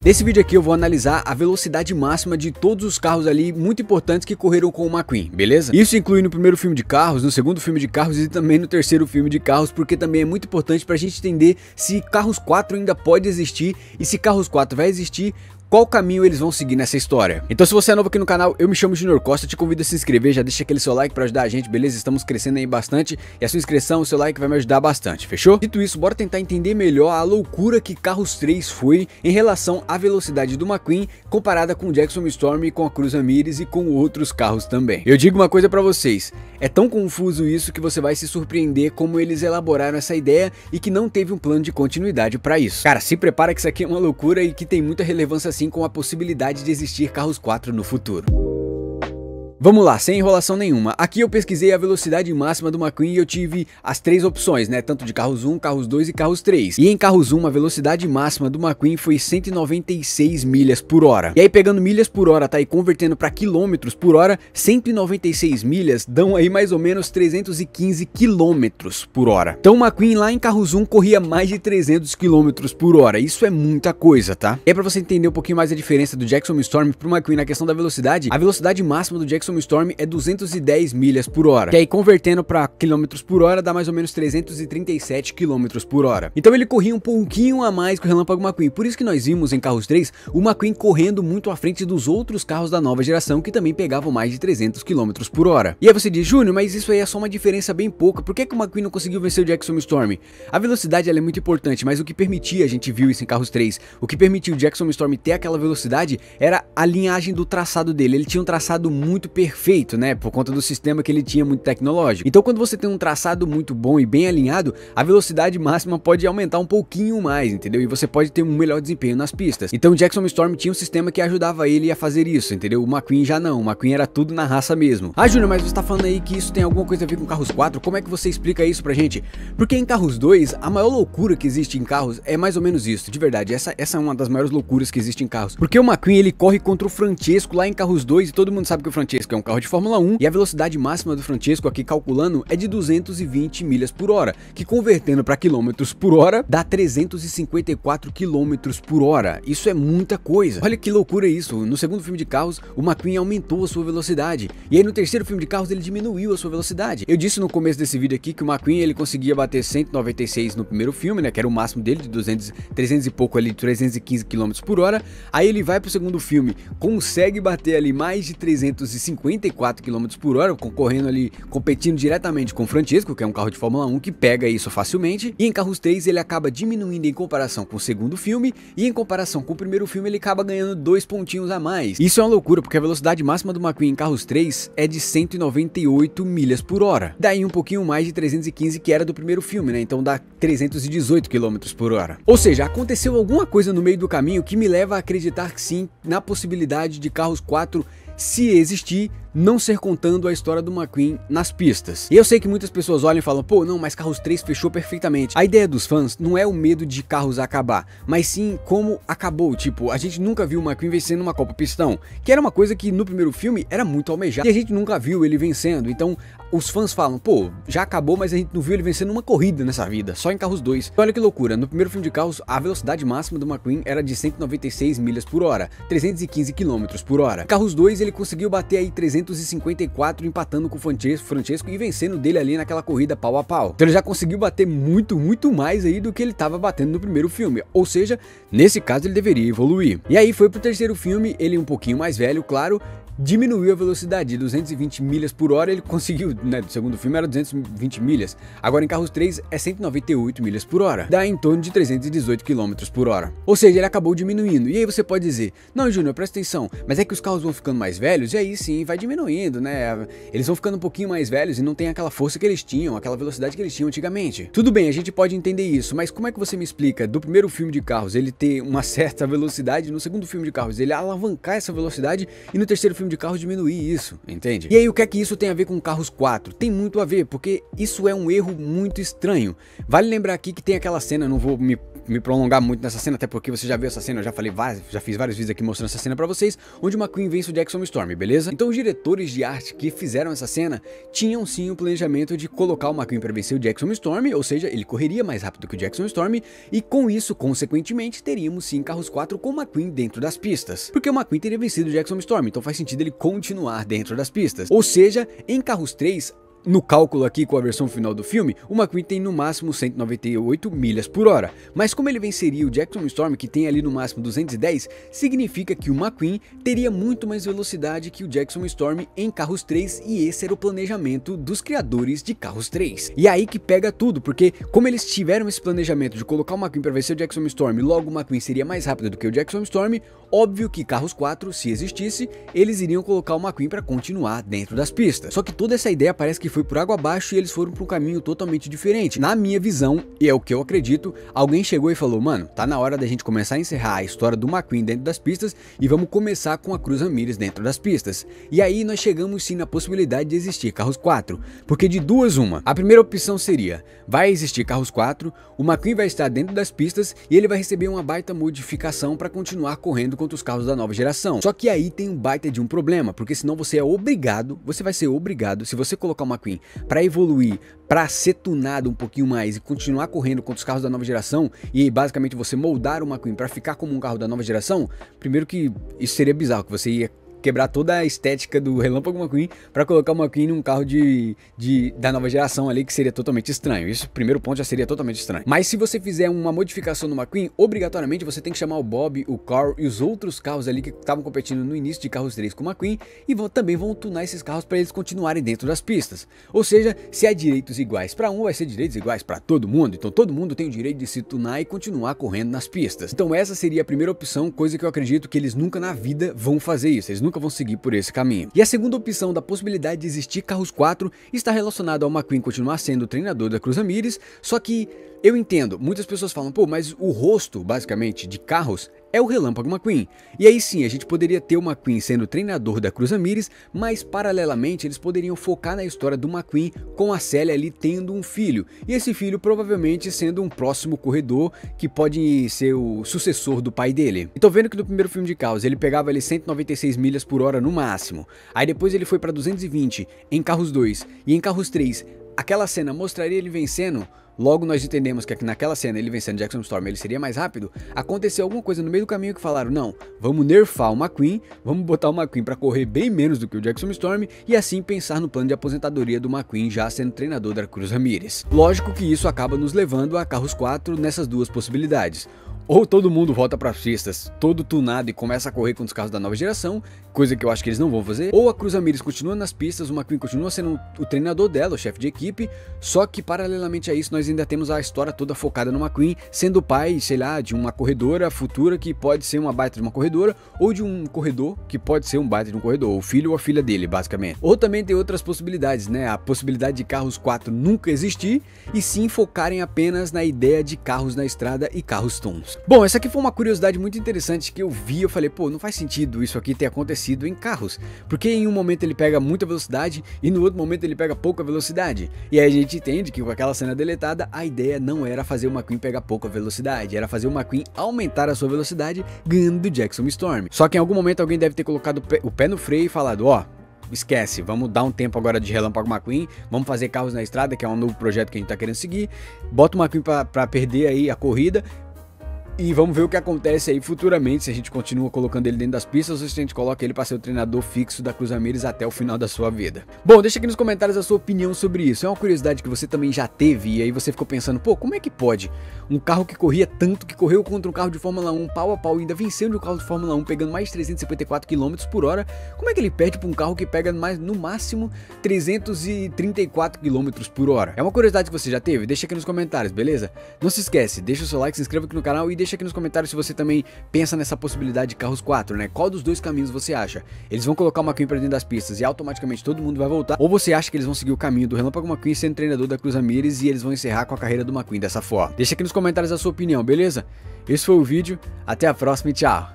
Nesse vídeo aqui eu vou analisar a velocidade máxima de todos os carros ali muito importantes que correram com o McQueen, beleza? Isso inclui no primeiro filme de carros, no segundo filme de carros e também no terceiro filme de carros, porque também é muito importante pra gente entender se Carros 4 ainda pode existir e se Carros 4 vai existir, qual caminho eles vão seguir nessa história. Então se você é novo aqui no canal, eu me chamo Junior Costa, te convido a se inscrever, já deixa aquele seu like pra ajudar a gente, beleza? Estamos crescendo aí bastante e a sua inscrição, o seu like vai me ajudar bastante, fechou? Dito isso, bora tentar entender melhor a loucura que Carros 3 foi em relação à velocidade do McQueen comparada com o Jackson Storm, com a Cruz Ramirez e com outros carros também. Eu digo uma coisa pra vocês, é tão confuso isso que você vai se surpreender como eles elaboraram essa ideia e que não teve um plano de continuidade pra isso. Cara, se prepara que isso aqui é uma loucura e que tem muita relevância assim com a possibilidade de existir Carros 4 no futuro. Vamos lá, sem enrolação nenhuma. Aqui eu pesquisei a velocidade máxima do McQueen e eu tive as três opções, né? Tanto de Carros 1, Carros 2 e Carros 3. E em Carros 1, a velocidade máxima do McQueen foi 196 milhas por hora. E aí pegando milhas por hora, tá? E convertendo para quilômetros por hora, 196 milhas dão aí mais ou menos 315 quilômetros por hora. Então o McQueen lá em Carros 1 corria mais de 300 quilômetros por hora. Isso é muita coisa, tá? E aí pra você entender um pouquinho mais a diferença do Jackson Storm pro McQueen na questão da velocidade, a velocidade máxima do Jackson Storm é 210 milhas por hora, que aí convertendo para quilômetros por hora dá mais ou menos 337 quilômetros por hora. Então ele corria um pouquinho a mais que o Relâmpago McQueen, por isso que nós vimos em Carros 3 o McQueen correndo muito à frente dos outros carros da nova geração que também pegavam mais de 300 quilômetros por hora. E aí você diz, Júnior, mas isso aí é só uma diferença bem pouca, por que que o McQueen não conseguiu vencer o Jackson Storm? A velocidade ela é muito importante, mas o que permitia, a gente viu isso em Carros 3, o que permitiu o Jackson Storm ter aquela velocidade era a linhagem do traçado dele. Ele tinha um traçado muito perfeito, né, por conta do sistema que ele tinha muito tecnológico. Então quando você tem um traçado muito bom e bem alinhado, a velocidade máxima pode aumentar um pouquinho mais, entendeu? E você pode ter um melhor desempenho nas pistas. Então o Jackson Storm tinha um sistema que ajudava ele a fazer isso, entendeu? O McQueen já não, o McQueen era tudo na raça mesmo. Ah, Júnior, mas você tá falando aí que isso tem alguma coisa a ver com Carros 4, como é que você explica isso pra gente? Porque em Carros 2, a maior loucura que existe em carros é mais ou menos isso, de verdade, essa é uma das maiores loucuras que existe em carros. Porque o McQueen ele corre contra o Francesco lá em Carros 2 e todo mundo sabe que o Francesco é um carro de Fórmula 1 e a velocidade máxima do Francesco aqui calculando é de 220 milhas por hora, que convertendo para quilômetros por hora dá 354 quilômetros por hora. Isso é muita coisa. Olha que loucura isso. No segundo filme de carros, o McQueen aumentou a sua velocidade e aí no terceiro filme de carros ele diminuiu a sua velocidade. Eu disse no começo desse vídeo aqui que o McQueen ele conseguia bater 196 no primeiro filme, né, que era o máximo dele de 300 e pouco ali, 315 quilômetros por hora. Aí ele vai pro segundo filme, consegue bater ali mais de 354 quilômetros por hora, concorrendo ali, competindo diretamente com o Francesco, que é um carro de Fórmula 1 que pega isso facilmente. E em Carros 3 ele acaba diminuindo em comparação com o segundo filme e em comparação com o primeiro filme ele acaba ganhando 2 pontinhos a mais. Isso é uma loucura, porque a velocidade máxima do McQueen em Carros 3 é de 198 milhas por hora. Daí um pouquinho mais de 315 que era do primeiro filme, né? Então dá 318 quilômetros por hora. Ou seja, aconteceu alguma coisa no meio do caminho que me leva a acreditar que sim, na possibilidade de Carros 4, se existir, não ser contando a história do McQueen nas pistas. E eu sei que muitas pessoas olham e falam, pô, não, mas Carros 3 fechou perfeitamente. A ideia dos fãs não é o medo de Carros acabar, mas sim como acabou. Tipo, a gente nunca viu o McQueen vencendo uma Copa Pistão, que era uma coisa que no primeiro filme era muito almejada, e a gente nunca viu ele vencendo. Então os fãs falam, pô, já acabou, mas a gente não viu ele vencendo uma corrida nessa vida, só em Carros 2. Então, olha que loucura, no primeiro filme de Carros, a velocidade máxima do McQueen era de 196 milhas por hora, 315 quilômetros por hora. Em Carros 2 ele conseguiu bater aí 354, empatando com o Francesco e vencendo dele ali naquela corrida pau a pau. Então ele já conseguiu bater muito mais aí do que ele estava batendo no primeiro filme, ou seja, nesse caso ele deveria evoluir. E aí foi pro terceiro filme, ele um pouquinho mais velho, claro, diminuiu a velocidade de 220 milhas por hora, ele conseguiu, né, do segundo filme era 220 milhas, agora em Carros 3 é 198 milhas por hora, dá em torno de 318 quilômetros por hora, ou seja, ele acabou diminuindo. E aí você pode dizer, não, Júnior, presta atenção, mas é que os carros vão ficando mais velhos e aí sim, vai diminuindo, né, eles vão ficando um pouquinho mais velhos e não tem aquela força que eles tinham, aquela velocidade que eles tinham antigamente. Tudo bem, a gente pode entender isso, mas como é que você me explica do primeiro filme de carros ele ter uma certa velocidade, no segundo filme de carros ele alavancar essa velocidade e no terceiro filme de carros diminuir isso, entende? E aí o que é que isso tem a ver com Carros 4? Tem muito a ver, porque isso é um erro muito estranho. Vale lembrar aqui que tem aquela cena, não vou me me prolongar muito nessa cena, até porque você já viu essa cena, eu já fiz vários vídeos aqui mostrando essa cena pra vocês, onde o McQueen vence o Jackson Storm, beleza? Então os diretores de arte que fizeram essa cena tinham sim o planejamento de colocar o McQueen pra vencer o Jackson Storm, ou seja, ele correria mais rápido que o Jackson Storm, e com isso, consequentemente, teríamos sim carros 4 com o McQueen dentro das pistas, porque o McQueen teria vencido o Jackson Storm, então faz sentido ele continuar dentro das pistas. Ou seja, em carros 3, no cálculo aqui com a versão final do filme, o McQueen tem no máximo 198 milhas por hora, mas como ele venceria o Jackson Storm, que tem ali no máximo 210, significa que o McQueen teria muito mais velocidade que o Jackson Storm em carros 3, e esse era o planejamento dos criadores de carros 3. E é aí que pega tudo, porque como eles tiveram esse planejamento de colocar o McQueen para vencer o Jackson Storm, logo o McQueen seria mais rápido do que o Jackson Storm, óbvio que carros 4, se existisse, eles iriam colocar o McQueen para continuar dentro das pistas. Só que toda essa ideia parece que foi por água abaixo e eles foram para um caminho totalmente diferente. Na minha visão, e é o que eu acredito, alguém chegou e falou: mano, tá na hora da gente começar a encerrar a história do McQueen dentro das pistas e vamos começar com a Cruz Ramirez dentro das pistas. E aí nós chegamos sim na possibilidade de existir carros 4, porque de duas uma. A primeira opção seria, vai existir carros 4, o McQueen vai estar dentro das pistas e ele vai receber uma baita modificação para continuar correndo contra os carros da nova geração. Só que aí tem um baita de um problema, porque senão você vai ser obrigado, se você colocar o McQueen para evoluir, para ser tunado um pouquinho mais e continuar correndo contra os carros da nova geração, e basicamente você moldar o McQueen para ficar como um carro da nova geração, primeiro que isso seria bizarro, que você ia quebrar toda a estética do Relâmpago McQueen para colocar o McQueen num carro da nova geração ali, que seria totalmente estranho. Isso, primeiro ponto, já seria totalmente estranho. Mas se você fizer uma modificação no McQueen, obrigatoriamente você tem que chamar o Bob, o Carl e os outros carros ali que estavam competindo no início de carros 3 com o McQueen, e também vão tunar esses carros para eles continuarem dentro das pistas. Ou seja, se há direitos iguais para um, vai ser direitos iguais para todo mundo. Então todo mundo tem o direito de se tunar e continuar correndo nas pistas. Então essa seria a primeira opção, coisa que eu acredito que eles nunca na vida vão fazer isso. Eles nunca vão seguir por esse caminho. E a segunda opção da possibilidade de existir carros 4 está relacionada ao McQueen continuar sendo o treinador da Cruz Ramirez, só que eu entendo, muitas pessoas falam, pô, mas o rosto, basicamente, de carros é o Relâmpago McQueen. E aí sim, a gente poderia ter o McQueen sendo o treinador da Cruz Ramirez, mas paralelamente eles poderiam focar na história do McQueen com a Célia ali tendo um filho. E esse filho provavelmente sendo um próximo corredor que pode ser o sucessor do pai dele. E tô vendo que no primeiro filme de carros ele pegava ali 196 milhas por hora no máximo. Aí depois ele foi para 220 em carros 2 e em carros 3. Aquela cena mostraria ele vencendo. Logo nós entendemos que naquela cena ele vencendo Jackson Storm ele seria mais rápido. Aconteceu alguma coisa no meio do caminho que falaram: não, vamos nerfar o McQueen, vamos botar o McQueen para correr bem menos do que o Jackson Storm e assim pensar no plano de aposentadoria do McQueen já sendo treinador da Cruz Ramirez. Lógico que isso acaba nos levando a carros 4 nessas duas possibilidades. Ou todo mundo volta para as pistas, todo tunado e começa a correr com os carros da nova geração, coisa que eu acho que eles não vão fazer. Ou a Cruz Ramirez continua nas pistas, o McQueen continua sendo o treinador dela, o chefe de equipe, só que paralelamente a isso nós ainda temos a história toda focada no McQueen, sendo o pai, sei lá, de uma corredora futura que pode ser uma baita de uma corredora, ou de um corredor que pode ser um baita de um corredor, o filho ou a filha dele, basicamente. Ou também tem outras possibilidades, né? A possibilidade de carros 4 nunca existir, e sim focarem apenas na ideia de carros na estrada e carros tuns. Bom, essa aqui foi uma curiosidade muito interessante que eu vi, eu falei, pô, não faz sentido isso aqui ter acontecido em carros, porque em um momento ele pega muita velocidade e no outro momento ele pega pouca velocidade, e aí a gente entende que com aquela cena deletada, a ideia não era fazer o McQueen pegar pouca velocidade, era fazer o McQueen aumentar a sua velocidade ganhando do Jackson Storm. Só que em algum momento alguém deve ter colocado o pé no freio e falado, ó, esquece, vamos dar um tempo agora de Relâmpago McQueen, vamos fazer carros na estrada, que é um novo projeto que a gente tá querendo seguir, bota o McQueen pra perder aí a corrida, e vamos ver o que acontece aí futuramente, se a gente continua colocando ele dentro das pistas ou se a gente coloca ele para ser o treinador fixo da Cruz Ramirez até o final da sua vida. Bom, deixa aqui nos comentários a sua opinião sobre isso. É uma curiosidade que você também já teve e aí você ficou pensando, pô, como é que pode? Um carro que corria tanto, que correu contra um carro de Fórmula 1 pau a pau e ainda venceu de um carro de Fórmula 1 pegando mais de 354 km por hora, como é que ele perde para um carro que pega mais, no máximo 334 km por hora? É uma curiosidade que você já teve? Deixa aqui nos comentários, beleza? Não se esquece, deixa o seu like, se inscreva aqui no canal e deixa aqui nos comentários se você também pensa nessa possibilidade de carros 4, né? Qual dos dois caminhos você acha? Eles vão colocar o McQueen pra dentro das pistas e automaticamente todo mundo vai voltar? Ou você acha que eles vão seguir o caminho do Relâmpago McQueen sendo treinador da Cruz Ramirez e eles vão encerrar com a carreira do McQueen dessa forma? Deixa aqui nos comentários a sua opinião, beleza? Esse foi o vídeo, até a próxima e tchau!